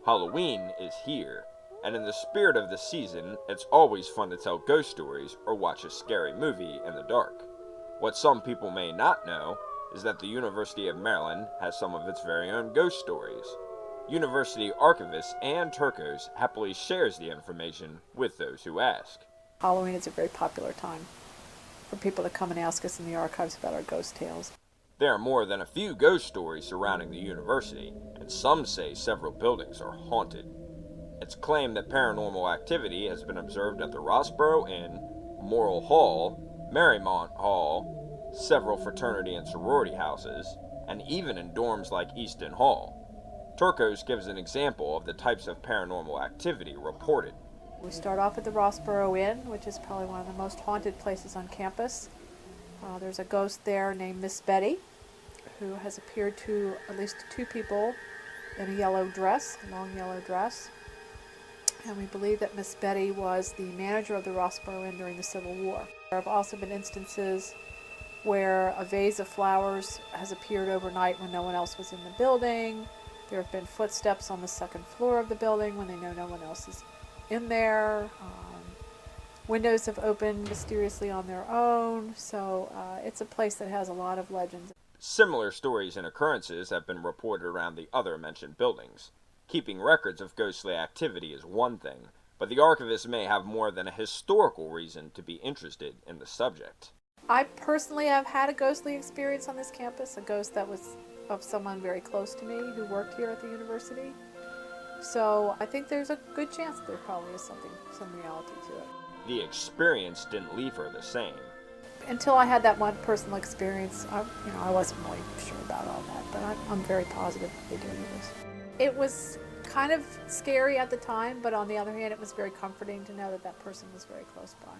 Halloween is here, and in the spirit of the season, it's always fun to tell ghost stories or watch a scary movie in the dark. What some people may not know is that the University of Maryland has some of its very own ghost stories. University archivist Ann Turcos happily shares the information with those who ask. Halloween is a very popular time for people to come and ask us in the archives about our ghost tales. There are more than a few ghost stories surrounding the university, and some say several buildings are haunted. It's claimed that paranormal activity has been observed at the Rossborough Inn, Morrill Hall, Marymount Hall, several fraternity and sorority houses, and even in dorms like Easton Hall. Turcos gives an example of the types of paranormal activity reported. We start off at the Rossborough Inn, which is probably one of the most haunted places on campus. There's a ghost there named Miss Betty, who has appeared to at least two people in a yellow dress, a long yellow dress. And we believe that Miss Betty was the manager of the Rossborough Inn during the Civil War. There have also been instances where a vase of flowers has appeared overnight when no one else was in the building. There have been footsteps on the second floor of the building when they know no one else is in there. Windows have opened mysteriously on their own, so it's a place that has a lot of legends. Similar stories and occurrences have been reported around the other mentioned buildings. Keeping records of ghostly activity is one thing, but the archivist may have more than a historical reason to be interested in the subject. I personally have had a ghostly experience on this campus, a ghost that was of someone very close to me who worked here at the university. So I think there's a good chance there probably is some reality to it. The experience didn't leave her the same. Until I had that one personal experience, I wasn't really sure about all that, but I'm very positive they do this. It was kind of scary at the time, but on the other hand, it was very comforting to know that that person was very close by.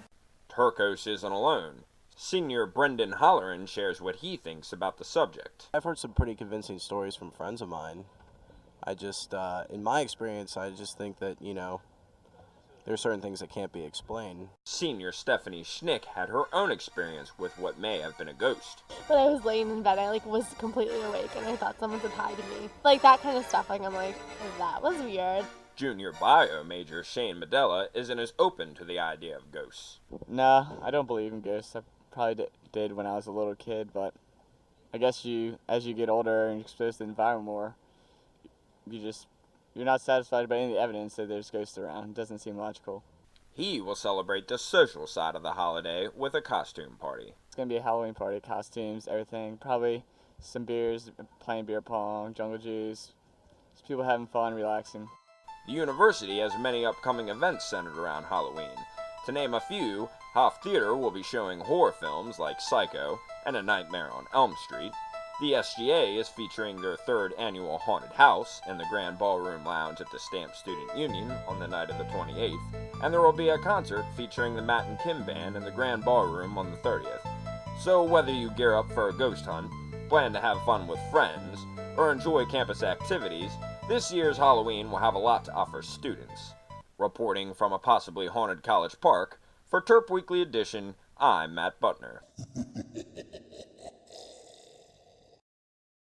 Turcos isn't alone. Senior Brendan Holleran shares what he thinks about the subject. I've heard some pretty convincing stories from friends of mine. I just, in my experience, I just think that, there are certain things that can't be explained. Senior Stephanie Schnick had her own experience with what may have been a ghost. When I was laying in bed, I was completely awake and I thought someone said hi to me. That kind of stuff, I'm like, that was weird. Junior bio major Shane Medella isn't as open to the idea of ghosts. Nah, I don't believe in ghosts. I probably did when I was a little kid, but I guess as you get older and exposed to the environment more, you're not satisfied by any evidence that there's ghosts around. It doesn't seem logical. He will celebrate the social side of the holiday with a costume party. It's going to be a Halloween party, costumes, everything. Probably some beers, playing beer pong, jungle juice. Just people having fun, relaxing. The university has many upcoming events centered around Halloween. To name a few, Hoff Theater will be showing horror films like Psycho and A Nightmare on Elm Street. The SGA is featuring their third annual Haunted House in the Grand Ballroom Lounge at the Stamp Student Union on the night of the 28th, and there will be a concert featuring the Matt and Kim Band in the Grand Ballroom on the 30th. So whether you gear up for a ghost hunt, plan to have fun with friends, or enjoy campus activities, this year's Halloween will have a lot to offer students. Reporting from a possibly haunted college park, for Terp Weekly Edition, I'm Matt Butner.